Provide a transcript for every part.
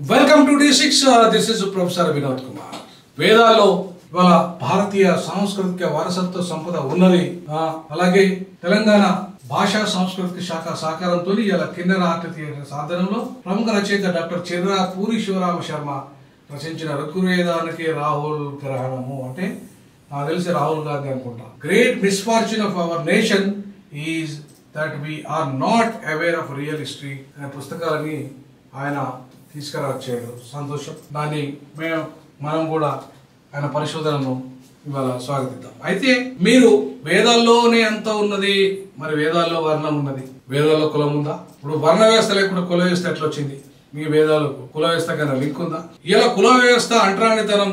Welcome to D6. This is professor Vinod Kumar. వేదాల్లో ఇవాళ భారతీయ సాంస్కృతిక వారసత్వ సంపద ఉన్నది. అలాగే తెలంగాణ భాషా సాంస్కృతిక శాఖ సహకారంతో ఇలా కిన్నెర ఆర్ట్ థియేటర్ సాధనంలో ప్రముఖ రచయిత డాక్టర్ చిర్రా పూరి శివరామ శర్మ రచించిన ఋగ్వేదానికి రాహుల్ గ్రహణము అంటే నాకు తెలిసి రాహుల్ గాంధీ అనుకుంటా. Great misfortune of our nation is that we are not aware of real history అనే పుస్తకాలని ఆయన తీసుకురావచ్చాడు. సంతోషం. దాన్ని మనం కూడా ఆయన పరిశోధనను ఇవాళ స్వాగతిద్దాం. అయితే మీరు వేదాల్లోనే ఎంత ఉన్నది, మరి వేదాల్లో వర్ణం ఉన్నది, వేదాల్లో కులం ఉందా? ఇప్పుడు వర్ణ వ్యవస్థ లేకుండా కుల వ్యవస్థ ఎట్లా వచ్చింది? మీ వేదాలకు కుల వ్యవస్థ కన్నా లింక్ ఉందా? ఇలా కుల వ్యవస్థ అంటరానితనం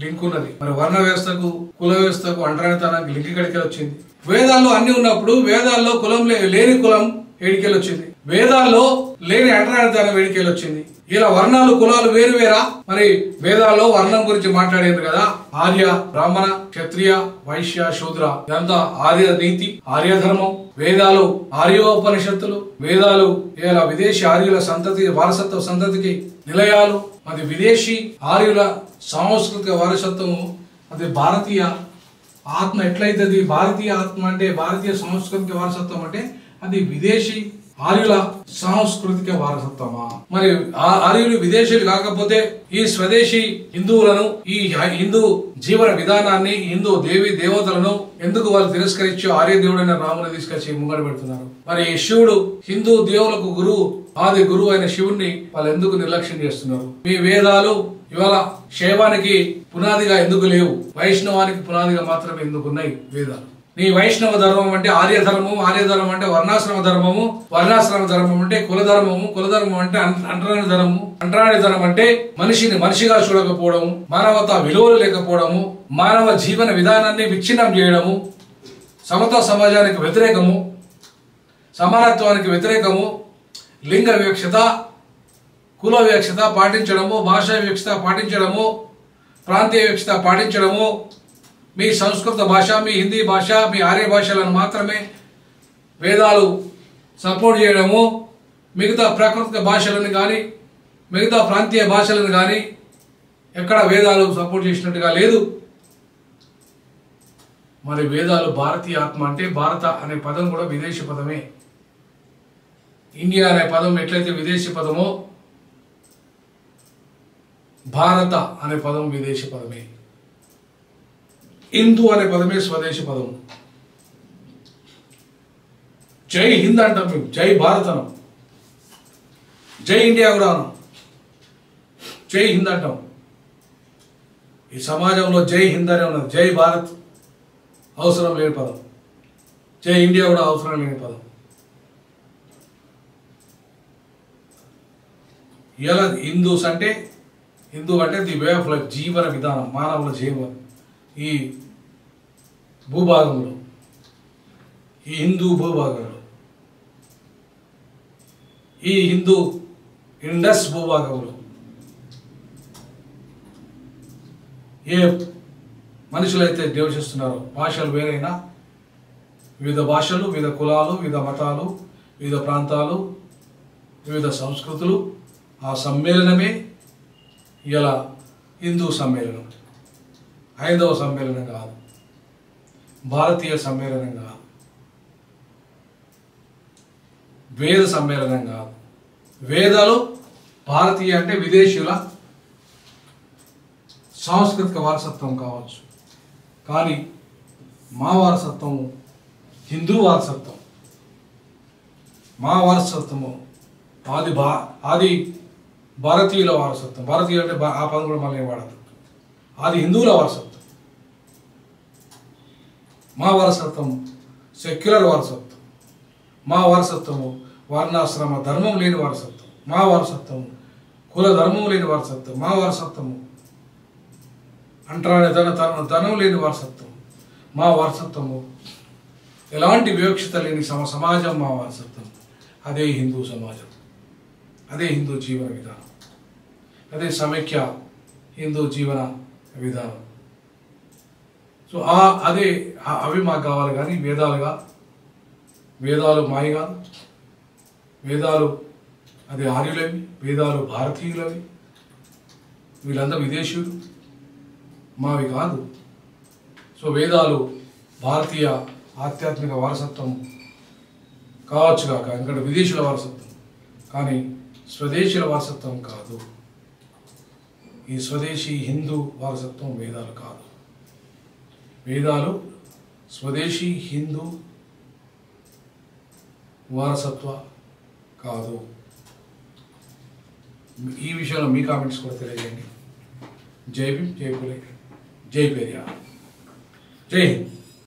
లింక్ ఉన్నది, మరి వర్ణ వ్యవస్థకు కుల వ్యవస్థకు అంటరానితనానికి లింక్ ఎక్కడికి వచ్చింది? వేదాల్లో అన్ని ఉన్నప్పుడు వేదాల్లో కులం లేని కులం ఏడికెళ్ళి వచ్చింది? వేదాల్లో లేని అంటరానితనం ఏడికెళ్ళి వచ్చింది? ఇలా వర్ణాలు కులాలు వేరు వేరా? మరి వేదాల్లో వర్ణం గురించి మాట్లాడేది కదా. ఆర్య, బ్రాహ్మణ, క్షత్రియ, వైశ్య, శూద్ర, ఇదంతా ఆర్య నీతి, ఆర్య ధర్మం. వేదాలు ఆర్యోపనిషత్తులు. వేదాలు ఇలా విదేశీ ఆర్యుల సంతతి వారసత్వ సంతతికి నిలయాలు. అది విదేశీ ఆర్యుల సాంస్కృతిక వారసత్వము. అది భారతీయ ఆత్మ ఎట్లయితుంది? భారతీయ ఆత్మ అంటే భారతీయ సాంస్కృతిక వారసత్వం అంటే అది విదేశీ ఆర్యుల సాంస్కృతిక వారసత్వమా? మరి ఆర్యులు విదేశీయులు కాకపోతే ఈ స్వదేశీ హిందువులను, ఈ హిందూ జీవన విధానాన్ని, హిందూ దేవి దేవతలను ఎందుకు వాళ్ళు తిరస్కరించి ఆర్య దేవుడైన రాముని తీసుకొచ్చి ముంగడ పెడుతున్నారు? మరి శివుడు హిందూ దేవులకు గురువు, ఆది గురువు అయిన శివుణ్ణి వాళ్ళు ఎందుకు నిర్లక్ష్యం చేస్తున్నారు? మీ వేదాలు ఇవాళ శైవానికి పునాదిగా ఎందుకు లేవు? వైష్ణవానికి పునాదిగా మాత్రమే ఎందుకు ఉన్నాయి వేదాలు? నీ వైష్ణవ ధర్మం అంటే ఆర్య ధర్మము, ఆర్య ధర్మం అంటే వర్ణాశ్రమ ధర్మము, వర్ణాశ్రమ ధర్మం అంటే కుల ధర్మము, కుల ధర్మం అంటే అంటరాని ధర్మము, అంటరాని ధర్మం అంటే మనిషిని మనిషిగా చూడకపోవడము, మానవత విలువలు లేకపోవడము, మానవ జీవన విధానాన్ని విచ్ఛిన్నం చేయడము, సమతా సమాజానికి వ్యతిరేకము, సమానత్వానికి వ్యతిరేకము, లింగ వివక్షత, కుల వివక్షత పాటించడము, భాషా వివక్షత పాటించడము, ప్రాంతీయ వివక్షత పాటించడము, మీ సంస్కృత భాష, మీ హిందీ భాష, మీ ఆర్య భాషలను మాత్రమే వేదాలు సపోర్ట్ చేయడము, మిగతా ప్రాకృతిక భాషలను కానీ మిగతా ప్రాంతీయ భాషలను కానీ ఎక్కడ వేదాలు సపోర్ట్ చేసినట్టుగా లేదు. మరి వేదాలు భారతీయ ఆత్మ అంటే భారత అనే పదం కూడా విదేశీ పదమే. ఇండియా అనే పదం ఎట్లయితే విదేశీ పదమో భారత అనే పదం విదేశీ పదమే. హిందూ అనే పదమే స్వదేశీ పదం. జై హింద్ అంటాం మేము, జై భారత్ అనం, జై ఇండియా కూడా అనం, జై హింద్ అంటాం. ఈ సమాజంలో జై హింద్ అనే ఉన్నది. జై భారత్ అవసరం లేని పదం, జై ఇండియా కూడా అవసరం లేని పదం. ఇలా హిందూస్ అంటే హిందూ అంటే ది వే ఆఫ్ లైఫ్, జీవన విధానం, మానవుల జీవనం. ఈ భూభాగంలో, ఈ హిందూ భూభాగంలో, ఈ హిందూ ఇండస్ భూభాగంలో ఏ మనుషులైతే నివసిస్తున్నారో, భాషలు వేరైనా, వివిధ భాషలు, వివిధ కులాలు, వివిధ మతాలు, వివిధ ప్రాంతాలు, వివిధ సంస్కృతులు, ఆ సమ్మేళనమే ఇలా హిందూ సమ్మేళనం. హైందవ సమ్మేళనం కాదు, భారతీయ సమ్మేళనం కాదు, వేద సమ్మేళనం కాదు. వేదాలు భారతీయ అంటే విదేశీయుల సాంస్కృతిక వారసత్వం కావచ్చు, కానీ మా వారసత్వం హిందూ వారసత్వం. మా వారసత్వము ఆది భారతీయుల వారసత్వం. భారతీయులు అంటే ఆ పదం కూడా మళ్ళీ వాడదు. అది హిందువుల వారసత్వం. మా వారసత్వం సెక్యులర్ వారసత్వం. మా వారసత్వము వర్ణాశ్రమ ధర్మం లేని వారసత్వం. మా వారసత్వము కుల ధర్మం లేని వారసత్వం. మా వారసత్వము అంటరాని ధనం లేని వారసత్వం. మా వారసత్వము ఎలాంటి వివక్షత లేని సమాజం మా వారసత్వం. అదే హిందూ సమాజం, అదే హిందూ జీవన విధానం, అదే సమైక్య హిందూ జీవన విధానం. సో అదే అవి మాకు కావాలి, కానీ వేదాలుగా వేదాలు మాయ కాదు, వేదాలు అది ఆర్యులవి, వేదాలు భారతీయులవి, వీళ్ళంతా విదేశీయులు, మావి కాదు. సో వేదాలు భారతీయ ఆధ్యాత్మిక వారసత్వం కావచ్చు కాక, ఎందుకంటే విదేశీయుల వారసత్వం, కానీ స్వదేశీయుల వారసత్వం కాదు. ఈ స్వదేశీ హిందూ వారసత్వం వేదాలు కాదు. వేదాలు స్వదేశీ హిందూ వారసత్వ కాదు. ఈ విషయంలో మీ కామెంట్స్ కూడా తెలియజేయండి. జై భీమ్, జై పులే, జై పెరియార్, జై హింద్.